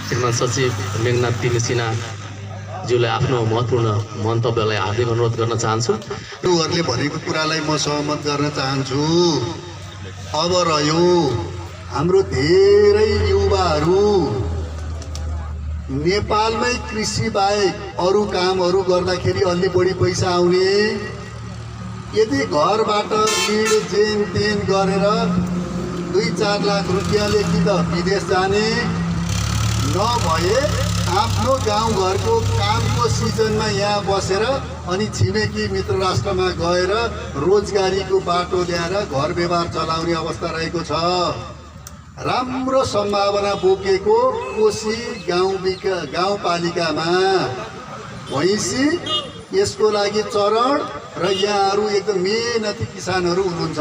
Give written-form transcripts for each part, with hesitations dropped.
श्रीमान सचिव मेघनाथ तिमी सिन्हाज्यूलाई आफ्नो महत्त्वपूर्ण मन्तव्यलाई हार्दिक अनुरोध गर्न चाहन्छु। उहाँहरूले भनेको कुरालाई म सहमत गर्न चाहन्छु। अब रह्यो हाम्रो धेरै युवाहरू नेपालमै कृषि बाहेक अरू कामहरू गर्दाखेरि अलि बढी पैसा आउने, यदि घरबाट ऋण जेन तेन गरेर 2-4 लाख रुपियाँले कि त विदेश जाने नभए आफ्नो गाउँघरको कामको सिजनमा यहाँ बसेर अनि छिमेकी मित्र राष्ट्रमा गएर रोजगारीको बाटो ल्याएर घर व्यवहार चलाउने अवस्था रहेको छ। राम्रो सम्भावना बोकेको कोशी गाउँपालिकामा भैँसी यसको लागि चरण र यहाँहरू एकदम मेहनती किसानहरू हुनुहुन्छ।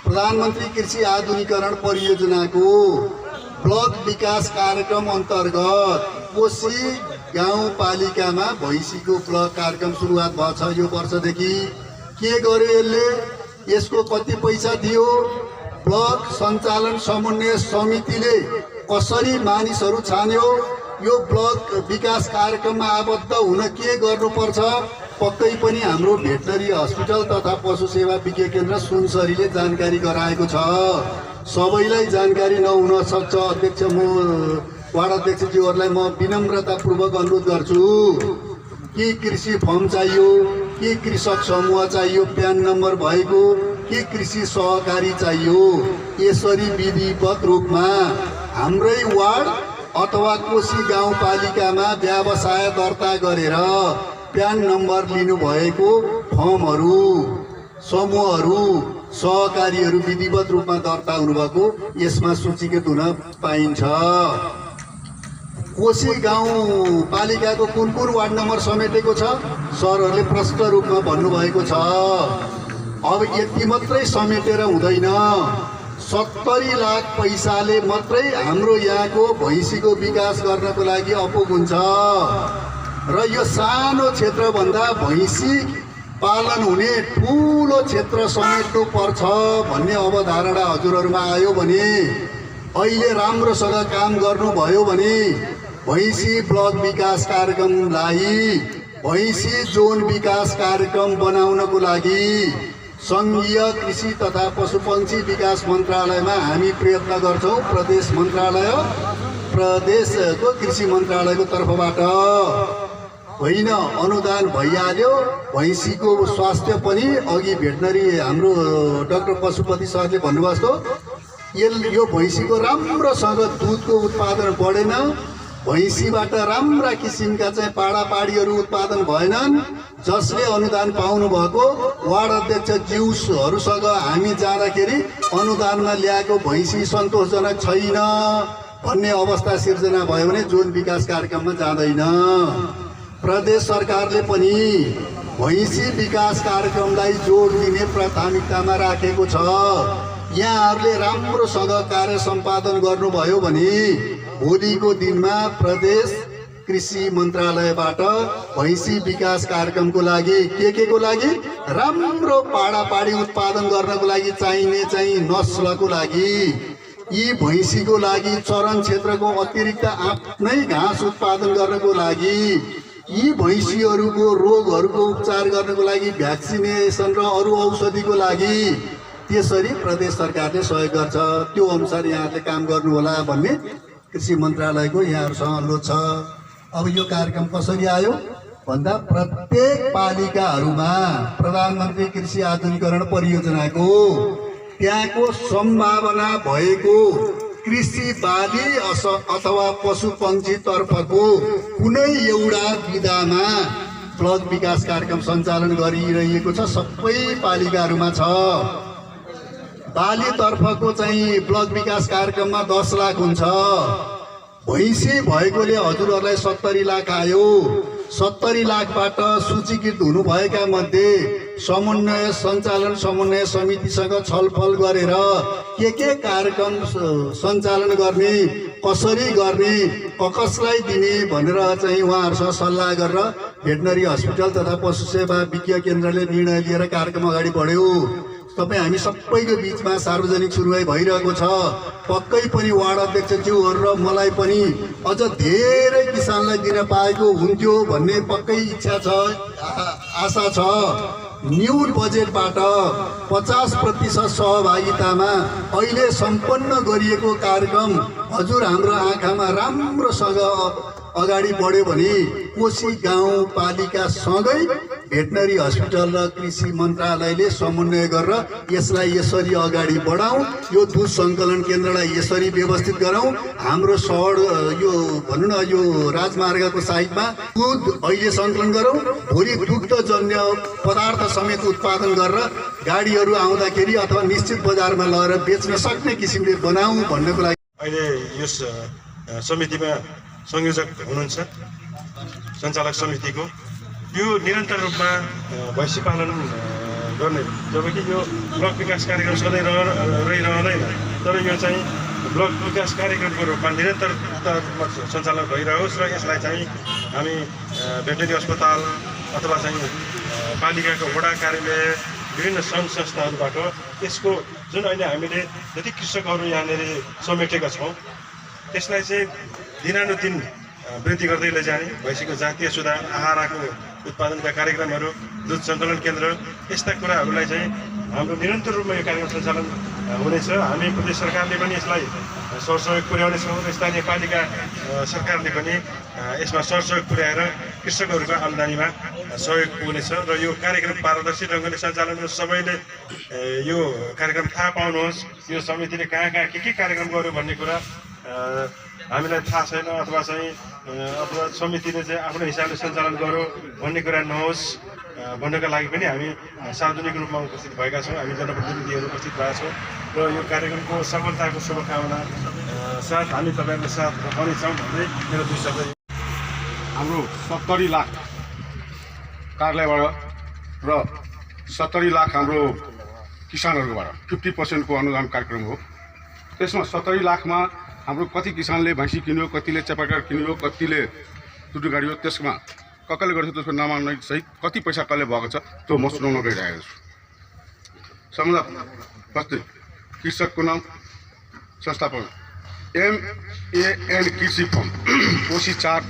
प्रधानमन्त्री कृषि आधुनिकीकरण परियोजनाको ब्लक विकास कार्यक्रम अन्तर्गत कोशी गाउँपालिकामा भैँसीको ब्लक कार्यक्रम सुरुवात भएको छ। यो वर्षदेखि के गर्यो यसले, यसको कति पैसा दियो, ब्लक सञ्चालन समन्वय समितिले कसरी मानिसहरू छान्यो, यो ब्लक विकास कार्यक्रममा आबद्ध हुन के गर्नुपर्छ, पक्कै पनि हाम्रो भेटनरी हस्पिटल तथा पशु सेवा विज्ञ केन्द्र सुनसरीले जानकारी गराएको छ। सबैलाई जानकारी नहुन सक्छ। अध्यक्ष वार्ड अध्यक्षज्यूहरूलाई म विनम्रतापूर्वक अनुरोध गर्छु कि कृषि फर्म चाहियो कि कृषक समूह चाहियो प्यान नम्बर भएको कि कृषि सहकारी चाहियो, यसरी विधिवत रूपमा हाम्रै वार्ड अथवा कोशी गाउँपालिकामा व्यवसाय दर्ता गरेर प्यान नम्बर लिनुभएको फर्महरू, समूहहरू, सहकारीहरू विधिवत रूपमा दर्ता हुनुभएको यसमा सूचीकृत हुन पाइन्छ। कोशी गाउँपालिकाको कुन कुन वार्ड नम्बर समेटेको छ सरहरूले प्रष्ट रूपमा भन्नुभएको छ। अब यति मात्रै समेटेर हुँदैन, 70 लाख पैसाले मात्रै हाम्रो यहाँको भैँसीको विकास गर्नको लागि अपुग हुन्छ र यो सानो क्षेत्रभन्दा भैँसी पालन हुने ठुलो क्षेत्र समेट्नु पर्छ भन्ने अवधारणा हजुरहरूमा आयो भने, अहिले राम्रोसँग काम गर्नुभयो भने भैँसी ब्लक विकास कार्यक्रमलाई भैँसी जोन विकास कार्यक्रम बनाउनको लागि सङ्घीय कृषि तथा पशुपक्षी विकास मन्त्रालयमा हामी प्रयत्न गर्छौँ। प्रदेश मन्त्रालय, प्रदेशको कृषि मन्त्रालयको तर्फबाट होइन अनुदान भइहाल्यो। भैँसीको स्वास्थ्य पनि अघि भेटनरी हाम्रो डाक्टर पशुपति सरले भन्नुभएको जस्तो यो भैँसीको राम्रोसँग दुधको उत्पादन बढेन, भैँसीबाट राम्रा किसिमका चाहिँ पाडापाडीहरू उत्पादन भएनन्। जसले अनुदान पाउनुभएको वार्ड अध्यक्ष ज्यूहरूसँग हामी जाँदाखेरि अनुदानमा ल्याएको भैँसी सन्तोषजनक छैन भन्ने अवस्था सिर्जना भयो भने जोन विकास कार्यक्रममा जाँदैन। प्रदेश सरकारले पनि भैँसी विकास कार्यक्रमलाई जोड दिने प्राथमिकतामा राखेको छ। यहाँहरूले राम्रोसँग कार्य सम्पादन गर्नुभयो भने भोलिको दिनमा प्रदेश कृषि मन्त्रालयबाट भैँसी विकास कार्यक्रमको लागि के को लागि राम्रो पाडापाडी उत्पादन गर्नको लागि चाहिने चाहिँ नस्लको लागि, यी भैँसीको लागि चरण क्षेत्रको अतिरिक्त आफ्नै घाँस उत्पादन गर्नको लागि, यी भैँसीहरूको रोगहरूको उपचार गर्नको लागि भ्याक्सिनेसन र अरू औषधिको लागि त्यसरी प्रदेश सरकारले सहयोग गर्छ। त्यो अनुसार यहाँले काम गर्नुहोला भन्ने कृषि मन्त्रालयको यहाँहरूसँग अनुरोध छ। अब यो कार्यक्रम कसरी आयो भन्दा प्रत्येक पालिकाहरूमा प्रधानमन्त्री कृषि आधुनिकीकरण परियोजनाको त्यहाँको सम्भावना भएको कृषि बाली अथवा पशुपक्षीतर्फको कुनै एउटा विधामा ब्लक विकास कार्यक्रम सञ्चालन गरिरहेको छ। सबै पालिकाहरूमा छ। बालीतर्फको चाहिँ ब्लक विकास कार्यक्रममा 10 लाख हुन्छ। भैँसी भएकोले हजुरहरूलाई 70 लाख आयो। 70 लाखबाट सूचीकृत हुनुभएका मध्ये समन्वय समितिसँग छलफल गरेर के कार्यक्रम सञ्चालन गर्ने, कसरी गर्ने, कसलाई दिने भनेर चाहिँ उहाँहरूसँग सल्लाह गरेर भेटनरी हस्पिटल तथा पशु सेवा विज्ञ केन्द्रले निर्णय लिएर कार्यक्रम अगाडि बढ्यो। तपाईँ हामी सबैको बिचमा सार्वजनिक सुनवाई भइरहेको छ। पक्कै पनि वार्ड अध्यक्षज्यूहरू र मलाई पनि अझ धेरै किसानलाई दिन पाएको हुन्थ्यो भन्ने पक्कै इच्छा छ, आशा छ। न्यून बजेटबाट 50% सहभागितामा अहिले सम्पन्न गरिएको कार्यक्रम हजुर हाम्रो आँखामा राम्रोसँग अगाडि बढ्यो भने कोशी गाउँपालिकासँगै भेटनरी हस्पिटल र कृषि मन्त्रालयले समन्वय गरेर यसलाई यसरी अगाडि बढाउँ, यो दुध सङ्कलन केन्द्रलाई यसरी व्यवस्थित गरौँ। हाम्रो सडक यो भनौँ न यो राजमार्गको साइडमा दुध अहिले सङ्कलन गरौँ, भोलि दुग्धजन्य पदार्थ समेत उत्पादन गरेर गाडीहरू आउँदाखेरि अथवा निश्चित बजारमा लगेर बेच्न सक्ने किसिमले बनाऊँ भन्नको लागि अहिले यस समितिमा संयोजक हुनुहुन्छ सञ्चालक समितिको। यो निरन्तर रूपमा भैँसी पालन गर्ने, जबकि यो ब्लक विकास कार्यक्रम सधैँ रहिरहँदैन, तर यो चाहिँ ब्लक विकास कार्यक्रमको रूपमा निरन्तर रूपमा सञ्चालन भइरहोस् र यसलाई चाहिँ हामी भेटनरी अस्पताल अथवा चाहिँ पालिकाको वडा कार्यालय विभिन्न सङ्घ संस्थाहरूबाट यसको जुन अहिले हामीले जति कृषकहरू यहाँनिर समेटेका छौँ त्यसलाई चाहिँ दिनानुदिन वृद्धि गर्दै लैजाने, भैँसीको जातीय सुधार, आहाराको उत्पादनका कार्यक्रमहरू, दुध सङ्कलन केन्द्र, यस्ता कुराहरूलाई चाहिँ हाम्रो निरन्तर रूपमा यो कार्यक्रम सञ्चालन हुनेछ। हामी प्रदेश सरकारले पनि यसलाई सरसहयोग पुर्याउनेछौँ र स्थानीय पालिका सरकारले पनि यसमा सरसहयोग पुर्याएर कृषकहरूको आम्दानीमा सहयोग पुग्नेछ र यो कार्यक्रम पारदर्शी ढङ्गले सञ्चालन होस्। सबैले यो कार्यक्रम थाहा पाउनुहोस्, यो समितिले कहाँ के कार्यक्रम गर्यो भन्ने कुरा हामीलाई थाहा छैन, अथवा चाहिँ अथवा समितिले चाहिँ आफ्नो हिसाबले सञ्चालन गर्यो भन्ने कुरा नहोस् भन्नका लागि पनि हामी सार्वजनिक रूपमा उपस्थित भएका छौँ। हामी जनप्रतिनिधिहरू उपस्थित भएका छौँ र यो कार्यक्रमको सफलताको शुभकामना साथ हामी तपाईँहरूको साथ पनि छौँ भन्दै मेरो 2 शब्द। हाम्रो 70 लाख कार्यालयबाट र 70 लाख हाम्रो किसानहरूबाट 50% को अनुदान कार्यक्रम हो। त्यसमा 70 लाखमा हाम्रो कति किसानले भैँसी किन्यो, कतिले चपाटर किन्यो, कतिले टुटु गाडियो, त्यसमा कसले गर्छ त्यसको नामाङ्कन सहित कति पैसा कसले भएको छ त्यो म सुनाउन गइरहेको छु। सबभन्दा फर्स्ट कृषकको नाम संस्थापन MAN कृषि फर्म, कोशी 4,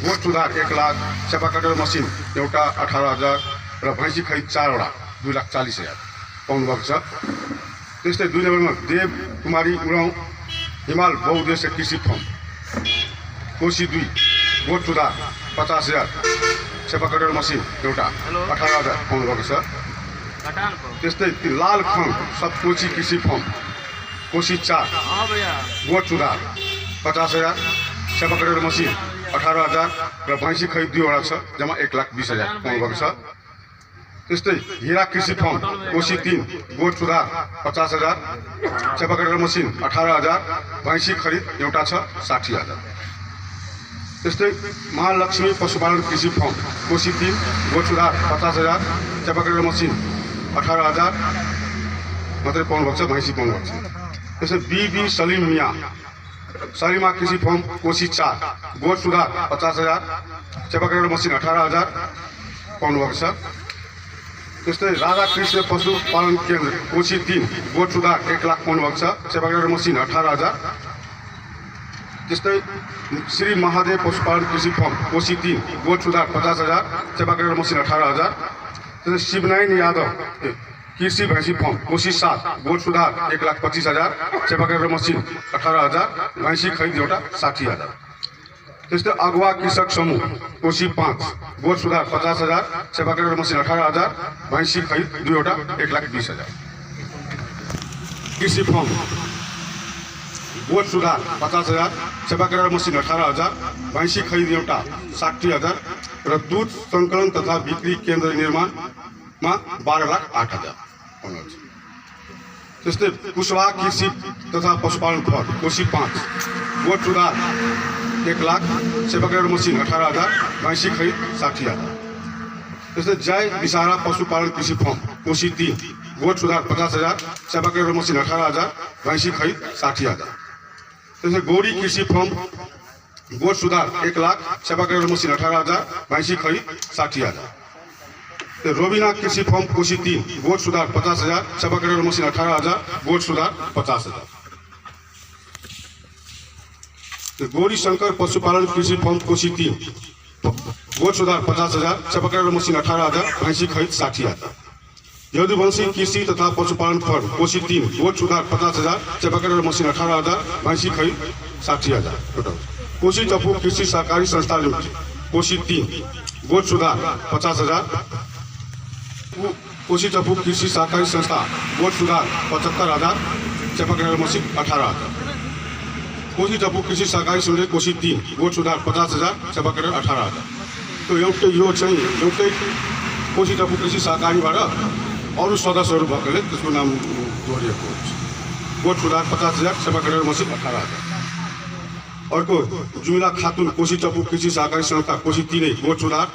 गोठ सुधार 1 लाख, चपाकटर मसिन एउटा 18,000 र भैँसी खरिद 4वटा 2,40,000 पाउनुभएको छ। त्यस्तै 2 नम्बरमा देव कुमारी उराउँ हिमाल बहुउद्देश्य कृषि फर्म, कोशी 2, गोठ सुधार 50,000, चपाकटर मसिन एउटा 18,000 पाउनुभएको छ। त्यस्तै लाल खङ सतकोची कृषि फर्म, कोशी 4, गोठ सुधार 50,000, चपाकटर मसिन 18,000 र भैँसी खरिद 2वटा छ, जम्मा 1,20,000 पाउनुभएको छ। त्यस्तै हिरा कृषि फर्म, कोशी 3, गोठ सुधार 50,000, चपाकटर मसिन 18,000, भैँसी खरिद एउटा छ 60,000। त्यस्तै महालक्ष्मी पशुपालन कृषि फर्म, कोशी 3, गोठ सुधार 50,000, चपाकटर मसिन 18,000 मात्रै पाउनुभएको छ, भैँसी पाउनुभएको छ। त्यस्तै BB सलिम मिया सलिमा कृषि फर्म, कोशी 4, गोठ सुधार 50,000, चपाकटर मसिन 18,000 पाउनुभएको छ। त्यस्तै राधा कृष्ण पशुपालन केन्द्र, कोशी 3, गोठ सुधार 1 लाख पाउनुभएको छ, चपाकटर मसिन 18,000। त्यस्तै श्री महादेव पशुपालन कृषि फर्म, कोशी 3, गोठ सुधार 50,000, चपाकटर मसिन 18,000। त्यस्तै शिवनारायण यादव कृषि भैँसी फर्म, कोशी 7, गोठ सुधार 1,25,000, चपाकटर मसिन 18,000, भैँसी खरिद एउटा 60,000। त्यस्तै अगुवा कृषक समूह, कोशी 5, गोठ सुधार 50,000, चपाकटर मसिन 18,000, भैँसी खरिद 2वटा 1,20,000। कृषि फर्म बोट सुधार 50,000, सेवा करार मसिन 18,000, भैँसी खरिद एउटा 60,000 र दुध सङ्कलन तथा बिक्री केन्द्र निर्माणमा 12,08,000 हुनुहुन्छ। त्यस्तै कुशवाहा कृषि तथा पशुपालन फर्म कोशी 5 बोट सुधार 1,00,000, सेवा करार मसिन 18,000, भैँसी खरिद 60,000। त्यस्तै जय विसारा पशुपालन कृषि फर्म कोशी 3 बोट सुधार 50,000, सेवा करार मसिन 18,000, भैँसी खरिद 60,000। त्यस्तै गौरी कृषि फर्म बोट सुधार 1,00,000, सेवा करार मसिन 18,000, भैँसी खरिद 60,000। रोबिना कृषि फर्म कोशी 3 बोट सुधार 50,000, सेवा करार मसिन 18,000, बोट सुधार 50,000। गौरी शंकर पशुपालन कृषि फर्म कोशी 3 बोट सुधार 50,000, सेवा करार मसिन 18,000, भैँसी खरिद 60,000। यदुवंशी कृषि तथा पशुपालन फर्म कोशी 3 बोट सुधार 50,000, सेवा करार मसिन 18,000, भैँसी खरिद 60,000। कोशी टपू कृषि सहकारी संस्था लिमिटेड कोशी 3 बोट सुधार 50,000, कोशी टपू कृषि सहकारी संस्था बोट सुधार 75,000, सेवा करार मसिन 18,000। कोशी टपू कृषि सहकारी समिति कोशी 3 बोट सुधार 50,000, सेवा करार 18,000। त्यो एउटै कोशी टपू कृषि सहकारीबाट अरू सदस्यहरू भएकोले त्यसको नाम जोडिएको हुन्छ। बोट सुधार 50,000, सेवा करार मसिन 18,000। अर्को जुमिला खातुन कोशी टपू कृषि सहकारी संस्था कोशी 3 बोट सुधार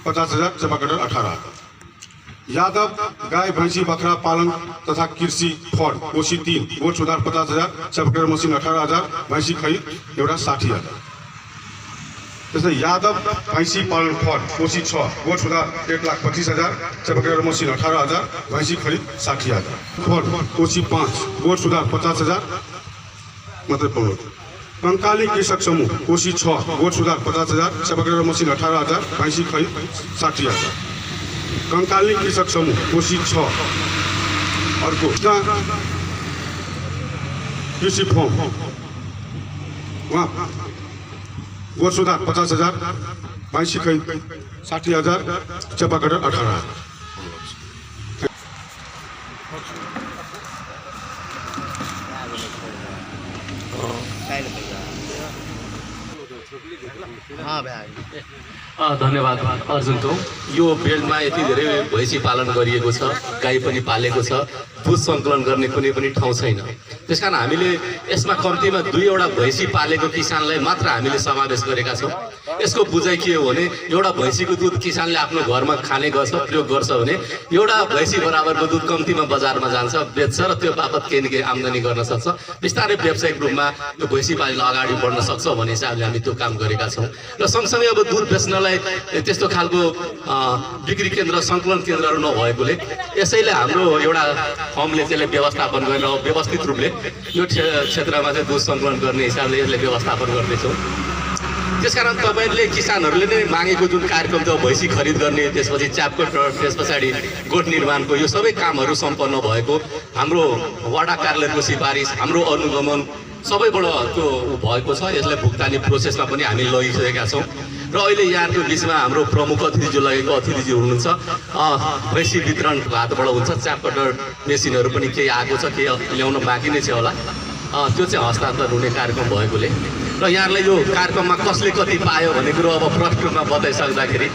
50,000, सेवा करार 18,000। यादव गाय भैँसी बखरा पालन तथा कृषि फर्म कोशी 3 बोट सुधार 50,000, सेवा करार मसिन 18,000, भैँसी खरिद एउटा 60,000। त्यस्तै यादव भैँसी पालन फर्म कोशी 6 बोट सुधार 1,25,000, सेवा करार मसिन 18,000, भैँसी खरिद 60,000। फर्म कोशी 5 बोट सुधार 50,000 मात्रै पाउनु। कंकाली कृषक समूह कोशी 6 बोट सुधार 50,000, सेवा करार मसिन 18,000, भैँसी खरिद 60,000। कंकाली कृषक समूह कोशी 6 अर्को कृषि फर्म वहाँ बोट सुधार 50,000, भैँसी खरिद 60,000, सेवा करार 18,000। धन्यवाद अर्जुनको। यो बेल्टमा यति धेरै भैँसी पालन गरिएको छ, गाई पनि पालेको छ, दुध सङ्कलन गर्ने कुनै पनि ठाउँ छैन। त्यसकारण हामीले यसमा कम्तीमा 2वटा भैँसी पालेको किसानलाई मात्र हामीले समावेश गरेका छौँ। यसको बुझाइ के हो भने एउटा भैँसीको दुध किसानले आफ्नो घरमा खाने गर्छ, प्रयोग गर्छ भने एउटा भैँसी बराबरको दुध कम्तीमा बजारमा जान्छ, बेच्छ र त्यो बापत केही न केही आम्दानी गर्न सक्छ। बिस्तारै व्यावसायिक रूपमा त्यो भैँसी पालन अगाडि बढ्न सक्छ भन्ने हिसाबले हामी त्यो काम गरेका छौँ। र सँगसँगै अब दुध बेच्नलाई त्यस्तो खालको बिक्री केन्द्र सङ्कलन केन्द्रहरू नभएकोले यसैले हाम्रो एउटा फर्मले त्यसलाई व्यवस्थापन गरेर व्यवस्थित रूपले यो क्षेत्रमा चाहिँ दुध सङ्कलन गर्ने हिसाबले यसले व्यवस्थापन गर्नेछौँ। त्यसकारण तपाईँहरूले किसानहरूले नै मागेको जुन कार्यक्रम थियो भैँसी खरिद गर्ने, त्यसपछि च्यापकोट, त्यस पछाडि गोठ निर्माणको यो सबै कामहरू सम्पन्न भएको हाम्रो वडा कार्यालयको सिफारिस, हाम्रो अनुगमन सबैबाट त्यो भएको छ। यसलाई भुक्तानी प्रोसेसमा पनि हामी लगिसकेका छौँ। र अहिले यहाँको बिचमा हाम्रो प्रमुख अतिथिज्यू लगेको अतिथिज्यू हुनुहुन्छ। भैँसी वितरण हातबाट हुन्छ, च्यापकटर मेसिनहरू पनि केही आएको छ, केही ल्याउन बाँकी नै छ होला। त्यो चाहिँ हस्तान्तरण हुने कार्यक्रम भएकोले र यहाँहरूलाई यो कार्यक्रममा कसले कति पायो भन्ने कुरो अब प्रष्ट रूपमा बताइसक्दाखेरि